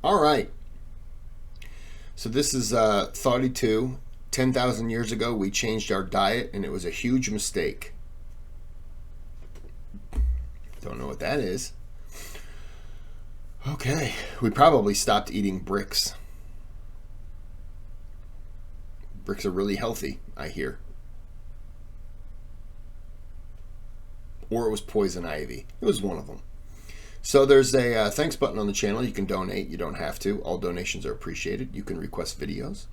All right. So this is Thoughty 2. 10,000 years ago, we changed our diet, and it was a huge mistake. Don't know what that is. Okay. We probably stopped eating bricks. Bricks are really healthy, I hear. Or it was poison ivy. It was one of them. So there's a thanks button on the channel. You can donate. You don't have to. All donations are appreciated. You can request videos.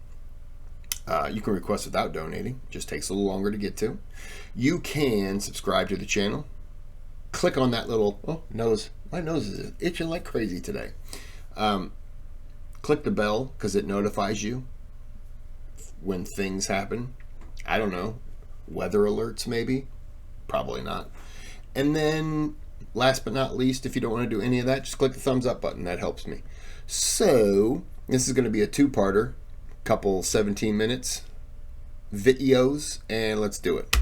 You can request without donating. Just takes a little longer to get to. You can subscribe to the channel. Click on that little nose. My nose is itching like crazy today. Click the bell because it notifies you when things happen. I don't know. Weather alerts maybe. Probably not. And then last but not least, if you don't want to do any of that, just click the thumbs up button. That helps me. So this is going to be a two-parter. Couple 17 minutes videos, and let's do it.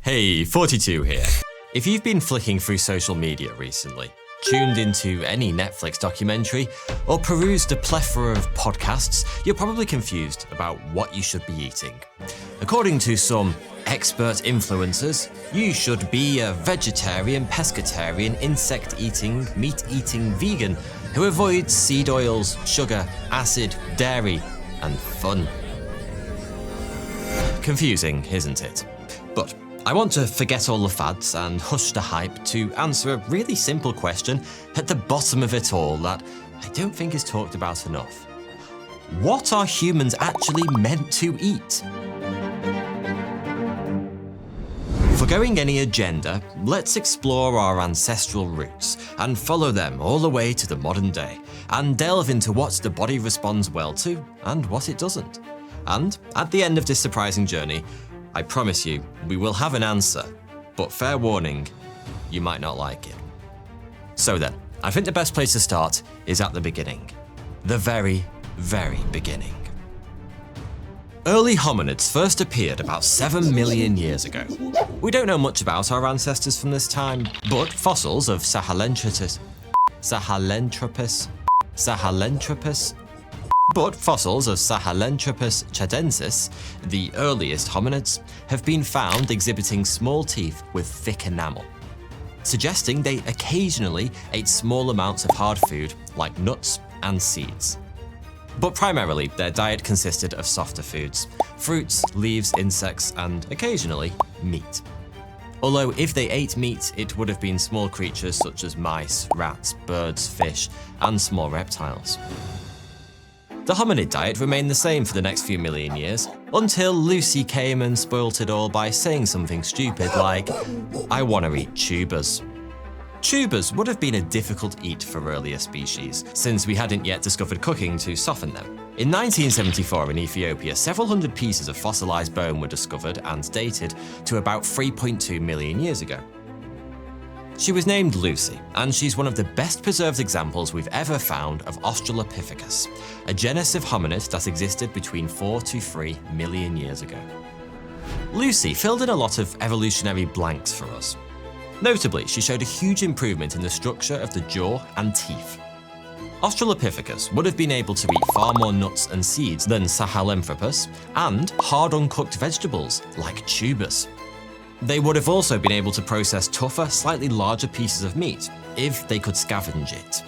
Hey, 42 here. If you've been flicking through social media recently, tuned into any Netflix documentary, or perused a plethora of podcasts, you're probably confused about what you should be eating. According to some expert influencers, you should be a vegetarian, pescatarian, insect-eating, meat-eating vegan who avoids seed oils, sugar, acid, dairy, and fun. Confusing, isn't it? But I want to forget all the fads and hush the hype to answer a really simple question at the bottom of it all that I don't think is talked about enough. What are humans actually meant to eat? Forgoing any agenda, let's explore our ancestral roots and follow them all the way to the modern day and delve into what the body responds well to and what it doesn't. And at the end of this surprising journey, I promise you, we will have an answer, but fair warning, you might not like it. So then, I think the best place to start is at the beginning. The very, very beginning. Early hominids first appeared about 7 million years ago. We don't know much about our ancestors from this time, but fossils of Sahelanthropus chadensis, the earliest hominids, have been found exhibiting small teeth with thick enamel, suggesting they occasionally ate small amounts of hard food like nuts and seeds. But primarily, their diet consisted of softer foods, fruits, leaves, insects, and occasionally meat. Although if they ate meat, it would have been small creatures such as mice, rats, birds, fish, and small reptiles. The hominid diet remained the same for the next few million years, until Lucy came and spoilt it all by saying something stupid like, "I want to eat tubers." Tubers would have been a difficult eat for earlier species, since we hadn't yet discovered cooking to soften them. In 1974 in Ethiopia, several hundred pieces of fossilized bone were discovered and dated to about 3.2 million years ago. She was named Lucy, and she's one of the best preserved examples we've ever found of Australopithecus, a genus of hominid that existed between 4 to 3 million years ago. Lucy filled in a lot of evolutionary blanks for us. Notably, she showed a huge improvement in the structure of the jaw and teeth. Australopithecus would have been able to eat far more nuts and seeds than Sahelanthropus, and hard uncooked vegetables like tubers. They would have also been able to process tougher, slightly larger pieces of meat if they could scavenge it.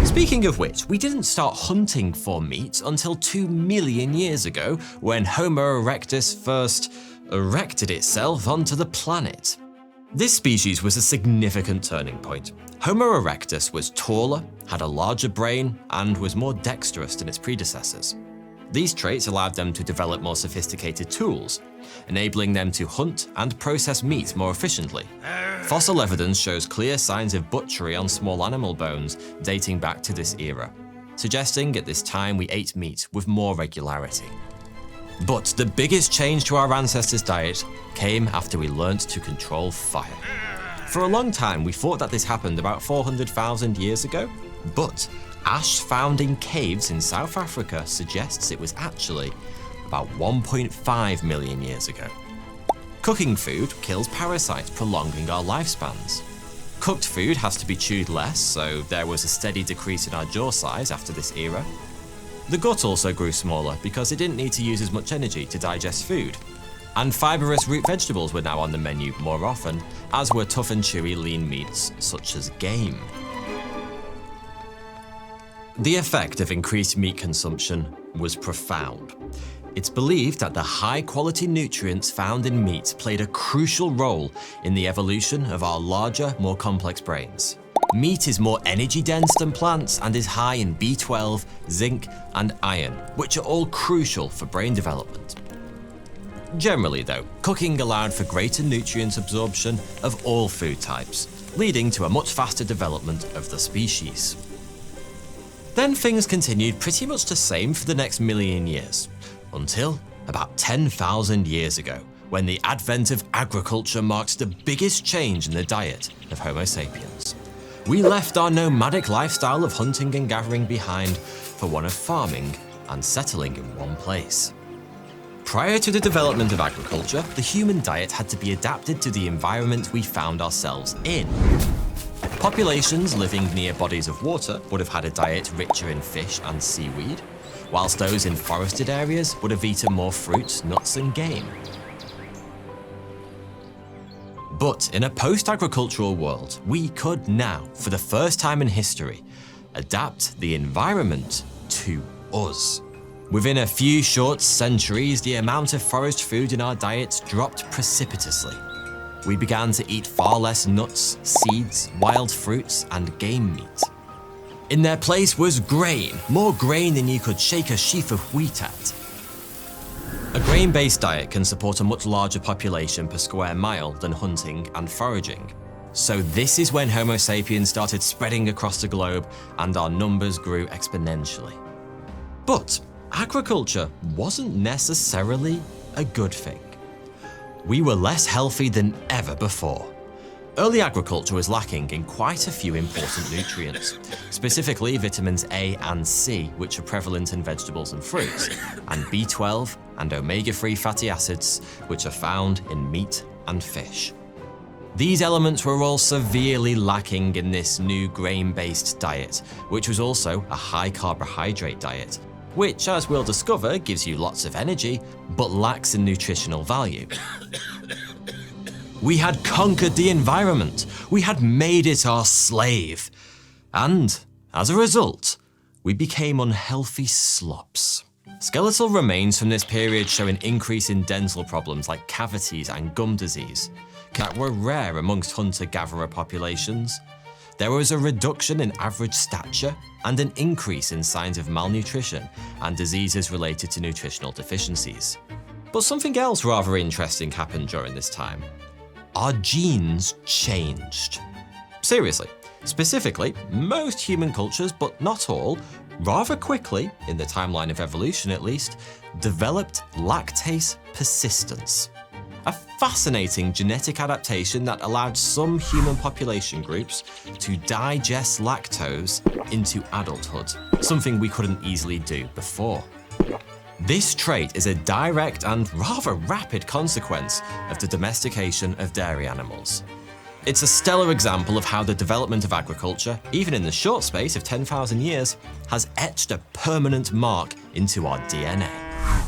Speaking of which, we didn't start hunting for meat until 2 million years ago, when Homo erectus first erected itself onto the planet. This species was a significant turning point. Homo erectus was taller, had a larger brain, and was more dexterous than its predecessors. These traits allowed them to develop more sophisticated tools, enabling them to hunt and process meat more efficiently. Fossil evidence shows clear signs of butchery on small animal bones dating back to this era, suggesting at this time we ate meat with more regularity. But the biggest change to our ancestors' diet came after we learnt to control fire. For a long time, we thought that this happened about 400,000 years ago, but ash found in caves in South Africa suggests it was actually about 1.5 million years ago. Cooking food kills parasites, prolonging our lifespans. Cooked food has to be chewed less, so there was a steady decrease in our jaw size after this era. The gut also grew smaller because it didn't need to use as much energy to digest food. And fibrous root vegetables were now on the menu more often, as were tough and chewy lean meats such as game. The effect of increased meat consumption was profound. It's believed that the high-quality nutrients found in meat played a crucial role in the evolution of our larger, more complex brains. Meat is more energy-dense than plants and is high in B12, zinc, and iron, which are all crucial for brain development. Generally though, cooking allowed for greater nutrient absorption of all food types, leading to a much faster development of the species. Then things continued pretty much the same for the next million years, until about 10,000 years ago, when the advent of agriculture marked the biggest change in the diet of Homo sapiens. We left our nomadic lifestyle of hunting and gathering behind for one of farming and settling in one place. Prior to the development of agriculture, the human diet had to be adapted to the environment we found ourselves in. Populations living near bodies of water would have had a diet richer in fish and seaweed, whilst those in forested areas would have eaten more fruits, nuts, and game. But in a post-agricultural world, we could now, for the first time in history, adapt the environment to us. Within a few short centuries, the amount of forest food in our diets dropped precipitously. We began to eat far less nuts, seeds, wild fruits, and game meat. In their place was grain, more grain than you could shake a sheaf of wheat at. A grain-based diet can support a much larger population per square mile than hunting and foraging. So this is when Homo sapiens started spreading across the globe and our numbers grew exponentially. But agriculture wasn't necessarily a good thing. We were less healthy than ever before. Early agriculture was lacking in quite a few important nutrients, specifically vitamins A and C, which are prevalent in vegetables and fruits, and B12 and omega-3 fatty acids, which are found in meat and fish. These elements were all severely lacking in this new grain-based diet, which was also a high carbohydrate diet, which, as we'll discover, gives you lots of energy, but lacks in nutritional value. We had conquered the environment. We had made it our slave. And, as a result, we became unhealthy slops. Skeletal remains from this period show an increase in dental problems like cavities and gum disease, that were rare amongst hunter-gatherer populations. There was a reduction in average stature and an increase in signs of malnutrition and diseases related to nutritional deficiencies. But something else rather interesting happened during this time. Our genes changed. Seriously. Specifically, most human cultures, but not all, rather quickly, in the timeline of evolution at least, developed lactase persistence. A fascinating genetic adaptation that allowed some human population groups to digest lactose into adulthood, something we couldn't easily do before. This trait is a direct and rather rapid consequence of the domestication of dairy animals. It's a stellar example of how the development of agriculture, even in the short space of 10,000 years, has etched a permanent mark into our DNA.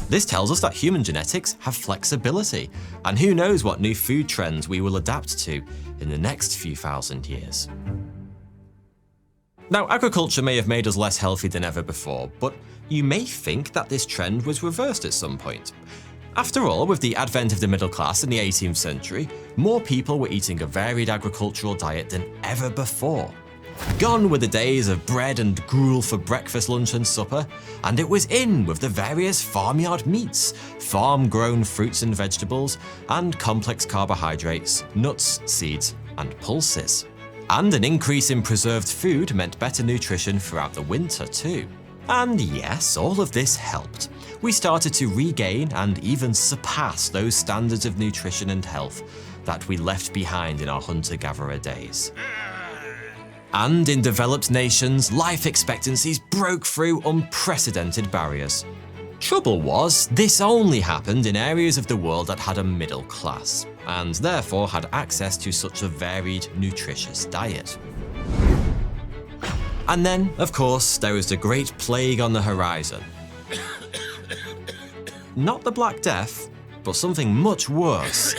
This tells us that human genetics have flexibility, and who knows what new food trends we will adapt to in the next few thousand years. Now, agriculture may have made us less healthy than ever before, but you may think that this trend was reversed at some point. After all, with the advent of the middle class in the 18th century, more people were eating a varied agricultural diet than ever before. Gone were the days of bread and gruel for breakfast, lunch and supper, and it was in with the various farmyard meats, farm-grown fruits and vegetables, and complex carbohydrates, nuts, seeds, and pulses. And an increase in preserved food meant better nutrition throughout the winter too. And yes, all of this helped. We started to regain and even surpass those standards of nutrition and health that we left behind in our hunter-gatherer days. And in developed nations, life expectancies broke through unprecedented barriers. Trouble was, this only happened in areas of the world that had a middle class, and therefore had access to such a varied, nutritious diet. And then, of course, there was the Great Plague on the horizon. Not the Black Death, but something much worse.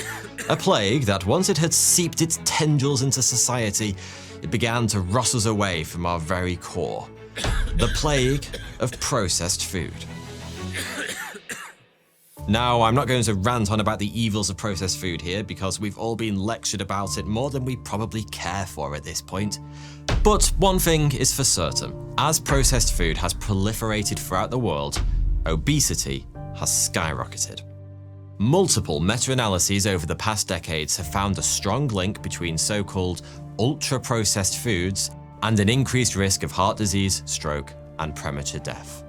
A plague that once it had seeped its tendrils into society, it began to rot us away from our very core. The plague of processed food. Now, I'm not going to rant on about the evils of processed food here because we've all been lectured about it more than we probably care for at this point. But one thing is for certain, as processed food has proliferated throughout the world, obesity has skyrocketed. Multiple meta-analyses over the past decades have found a strong link between so-called ultra-processed foods and an increased risk of heart disease, stroke, and premature death.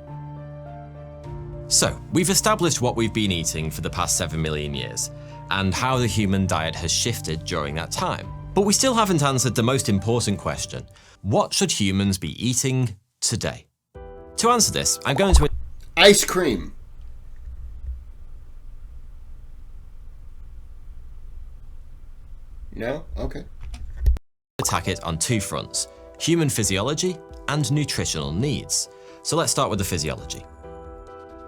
So, we've established what we've been eating for the past 7 million years, and how the human diet has shifted during that time. But we still haven't answered the most important question: what should humans be eating today? To answer this, I'm going to... Ice cream. No? Okay. Attack it on two fronts: human physiology and nutritional needs. So let's start with the physiology.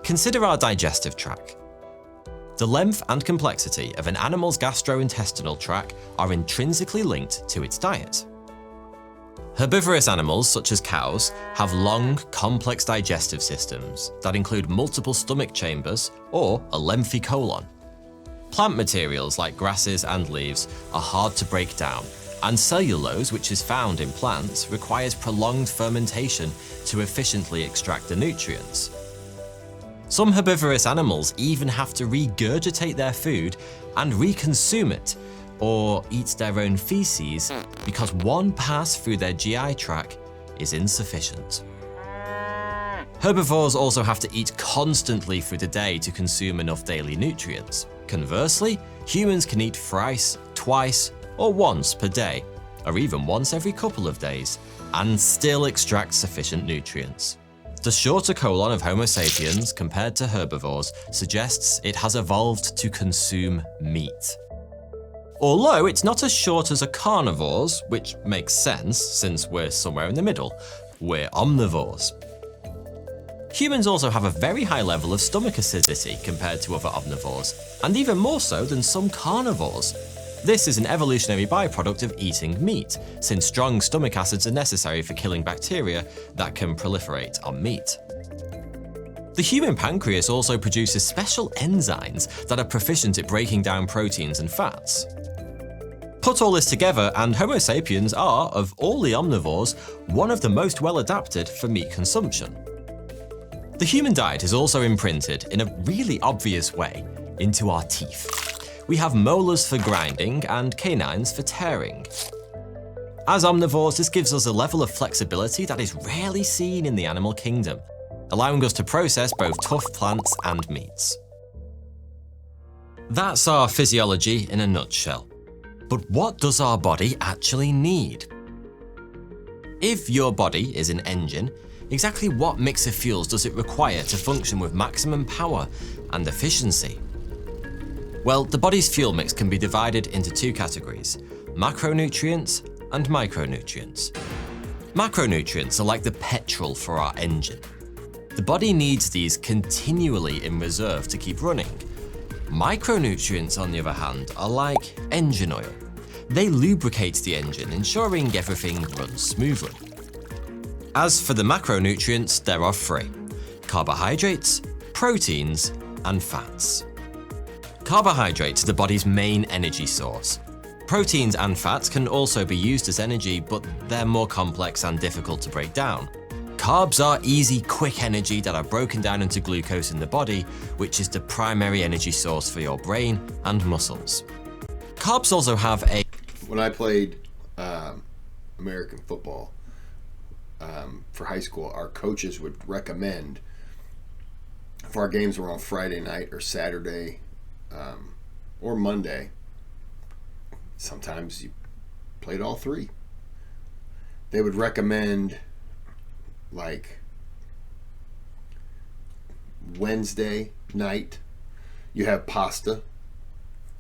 Consider our digestive tract. The length and complexity of an animal's gastrointestinal tract are intrinsically linked to its diet. Herbivorous animals, such as cows, have long, complex digestive systems that include multiple stomach chambers or a lengthy colon. Plant materials like grasses and leaves are hard to break down, and cellulose, which is found in plants, requires prolonged fermentation to efficiently extract the nutrients. Some herbivorous animals even have to regurgitate their food and reconsume it, or eat their own feces, because one pass through their GI tract is insufficient. Herbivores also have to eat constantly through the day to consume enough daily nutrients. Conversely, humans can eat thrice, twice, or once per day, or even once every couple of days, and still extract sufficient nutrients. The shorter colon of Homo sapiens compared to herbivores suggests it has evolved to consume meat. Although it's not as short as a carnivore's, which makes sense since we're somewhere in the middle. We're omnivores. Humans also have a very high level of stomach acidity compared to other omnivores, and even more so than some carnivores. This is an evolutionary byproduct of eating meat, since strong stomach acids are necessary for killing bacteria that can proliferate on meat. The human pancreas also produces special enzymes that are proficient at breaking down proteins and fats. Put all this together and Homo sapiens are, of all the omnivores, one of the most well adapted for meat consumption. The human diet is also imprinted, in a really obvious way, into our teeth. We have molars for grinding and canines for tearing. As omnivores, this gives us a level of flexibility that is rarely seen in the animal kingdom, allowing us to process both tough plants and meats. That's our physiology in a nutshell. But what does our body actually need? If your body is an engine, exactly what mix of fuels does it require to function with maximum power and efficiency? Well, the body's fuel mix can be divided into two categories: macronutrients and micronutrients. Macronutrients are like the petrol for our engine. The body needs these continually in reserve to keep running. Micronutrients, on the other hand, are like engine oil. They lubricate the engine, ensuring everything runs smoothly. As for the macronutrients, there are three: carbohydrates, proteins, and fats. Carbohydrates are the body's main energy source. Proteins and fats can also be used as energy, but they're more complex and difficult to break down. Carbs are easy, quick energy that are broken down into glucose in the body, which is the primary energy source for your brain and muscles. Carbs also have a... When I played American football for high school, our coaches would recommend, if our games were on Friday night or Saturday, or Monday, sometimes you played all three. They would recommend like Wednesday night, you have pasta,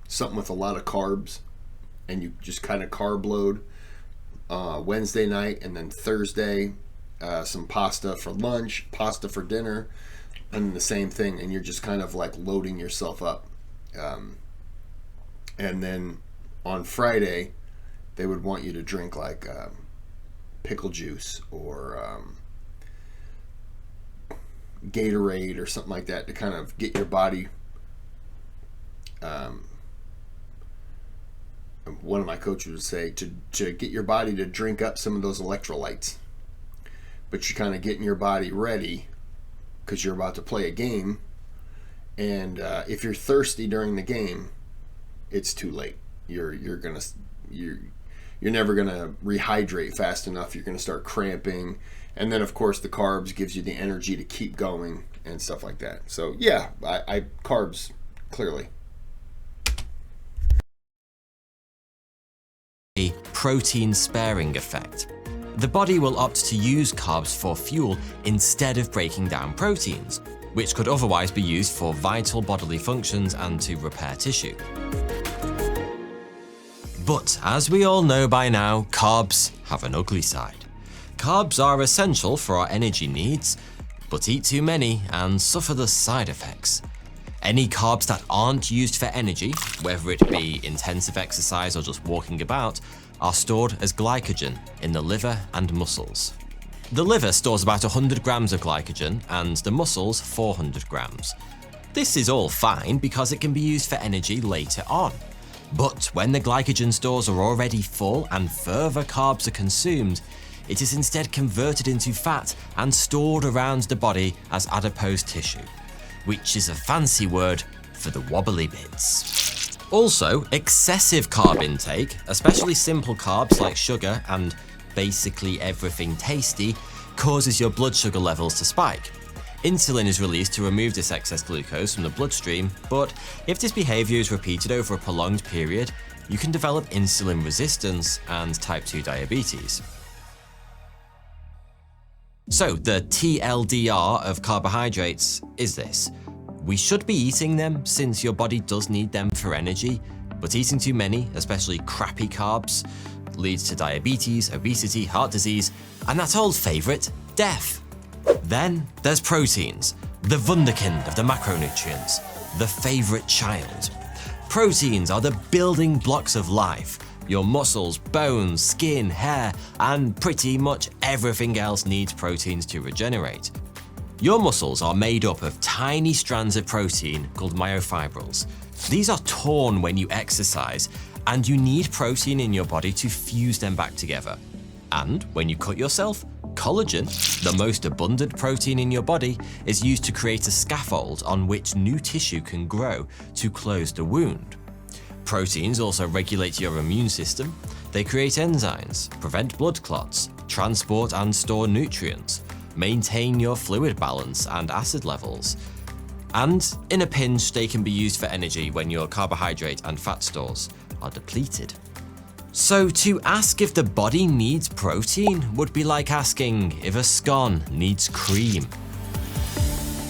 something with a lot of carbs, and you just kind of carb load Wednesday night, and then Thursday, some pasta for lunch, pasta for dinner, and the same thing, and you're just kind of like loading yourself up. And then on Friday, they would want you to drink like pickle juice or Gatorade or something like that to kind of get your body. One of my coaches would say to get your body to drink up some of those electrolytes, but you're kind of getting your body ready because you're about to play a game, and if you're thirsty during the game, it's too late. You're never gonna rehydrate fast enough. You're gonna start cramping, and then of course the carbs gives you the energy to keep going and stuff like that. So yeah, I carbs clearly. A protein sparing effect. The body will opt to use carbs for fuel instead of breaking down proteins, which could otherwise be used for vital bodily functions and to repair tissue. But as we all know by now, carbs have an ugly side. Carbs are essential for our energy needs, but eat too many and suffer the side effects. Any carbs that aren't used for energy, whether it be intensive exercise or just walking about, are stored as glycogen in the liver and muscles. The liver stores about 100 grams of glycogen and the muscles 400 grams. This is all fine because it can be used for energy later on. But when the glycogen stores are already full and further carbs are consumed, it is instead converted into fat and stored around the body as adipose tissue, which is a fancy word for the wobbly bits. Also, excessive carb intake, especially simple carbs like sugar and basically everything tasty, causes your blood sugar levels to spike. Insulin is released to remove this excess glucose from the bloodstream, but if this behavior is repeated over a prolonged period, you can develop insulin resistance and type 2 diabetes. So the TLDR of carbohydrates is this. We should be eating them since your body does need them for energy, but eating too many, especially crappy carbs, leads to diabetes, obesity, heart disease, and that old favorite, death. Then there's proteins, the wunderkind of the macronutrients, the favorite child. Proteins are the building blocks of life. Your muscles, bones, skin, hair, and pretty much everything else needs proteins to regenerate. Your muscles are made up of tiny strands of protein called myofibrils. These are torn when you exercise, and you need protein in your body to fuse them back together. And when you cut yourself, collagen, the most abundant protein in your body, is used to create a scaffold on which new tissue can grow to close the wound. Proteins also regulate your immune system. They create enzymes, prevent blood clots, transport and store nutrients, maintain your fluid balance and acid levels. And in a pinch, they can be used for energy when your carbohydrate and fat stores are depleted. So to ask if the body needs protein would be like asking if a scone needs cream.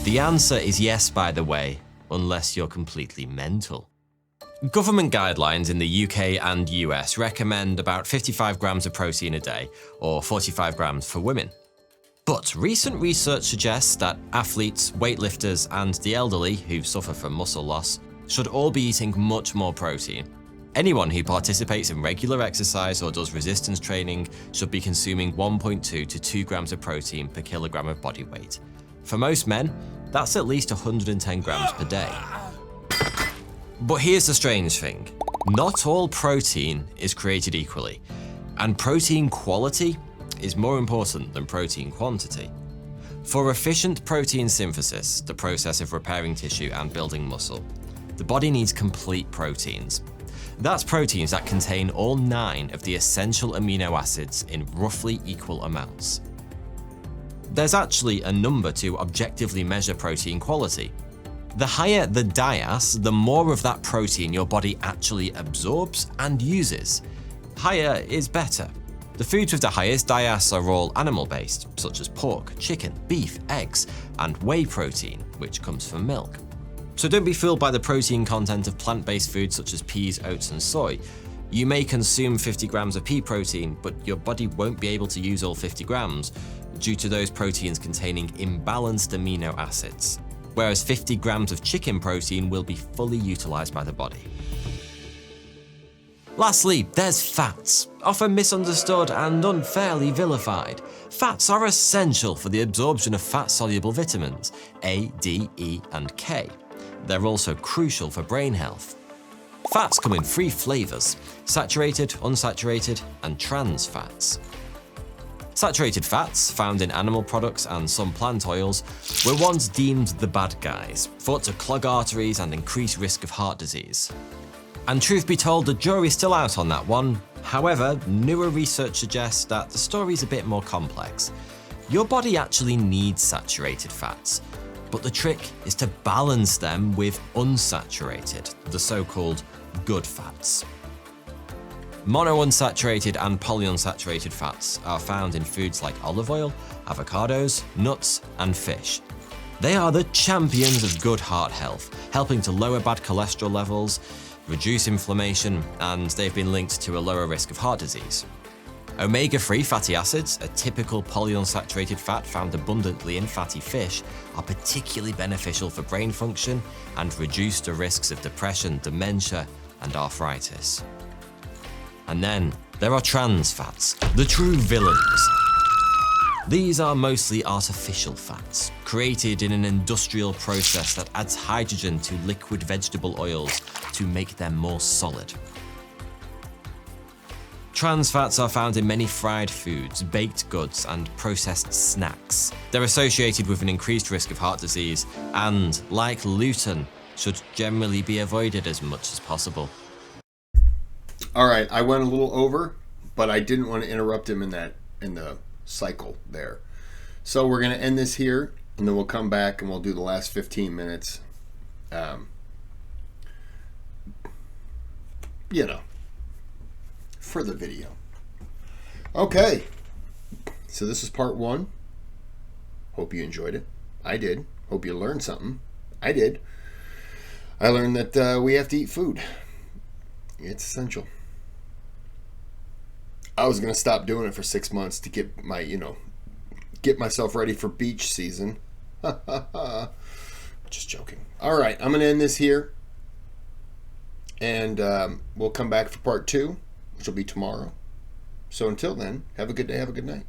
The answer is yes, by the way, unless you're completely mental. Government guidelines in the UK and US recommend about 55 grams of protein a day, or 45 grams for women. But recent research suggests that athletes, weightlifters, and the elderly who suffer from muscle loss should all be eating much more protein. Anyone who participates in regular exercise or does resistance training should be consuming 1.2 to 2 grams of protein per kilogram of body weight. For most men, that's at least 110 grams per day. But here's the strange thing. Not all protein is created equally, and protein quality is more important than protein quantity. For efficient protein synthesis, the process of repairing tissue and building muscle, the body needs complete proteins. That's proteins that contain all 9 of the essential amino acids in roughly equal amounts. There's actually a number to objectively measure protein quality. The higher the DIAS, the more of that protein your body actually absorbs and uses. Higher is better. The foods with the highest DIAS are all animal-based, such as pork, chicken, beef, eggs, and whey protein, which comes from milk. So don't be fooled by the protein content of plant-based foods such as peas, oats, and soy. You may consume 50 grams of pea protein, but your body won't be able to use all 50 grams due to those proteins containing imbalanced amino acids, whereas 50 grams of chicken protein will be fully utilized by the body. Lastly, there's fats, often misunderstood and unfairly vilified. Fats are essential for the absorption of fat-soluble vitamins A, D, E, and K. They're also crucial for brain health. Fats come in three flavors: saturated, unsaturated, and trans fats. Saturated fats, found in animal products and some plant oils, were once deemed the bad guys, thought to clog arteries and increase risk of heart disease. And truth be told, the jury's still out on that one. However, newer research suggests that the story's a bit more complex. Your body actually needs saturated fats, but the trick is to balance them with unsaturated, the so-called good fats. Monounsaturated and polyunsaturated fats are found in foods like olive oil, avocados, nuts, and fish. They are the champions of good heart health, helping to lower bad cholesterol levels, reduce inflammation, and they've been linked to a lower risk of heart disease. Omega-3 fatty acids, a typical polyunsaturated fat found abundantly in fatty fish, are particularly beneficial for brain function and reduce the risks of depression, dementia, and arthritis. And then there are trans fats, the true villains. These are mostly artificial fats, created in an industrial process that adds hydrogen to liquid vegetable oils to make them more solid. Trans fats are found in many fried foods, baked goods, and processed snacks. They're associated with an increased risk of heart disease and, like gluten, should generally be avoided as much as possible. All right, I went a little over, but I didn't want to interrupt him in the cycle there. So we're going to end this here, and then we'll come back and we'll do the last 15 minutes. For the video. Okay, so this is part 1. Hope you enjoyed it. I did. Hope you learned something. I did. I learned that we have to eat food. It's essential. I was gonna stop doing it for 6 months to get myself ready for beach season. Just joking. All right, I'm gonna end this here, and we'll come back for part 2, which will be tomorrow. So until then, have a good day, have a good night.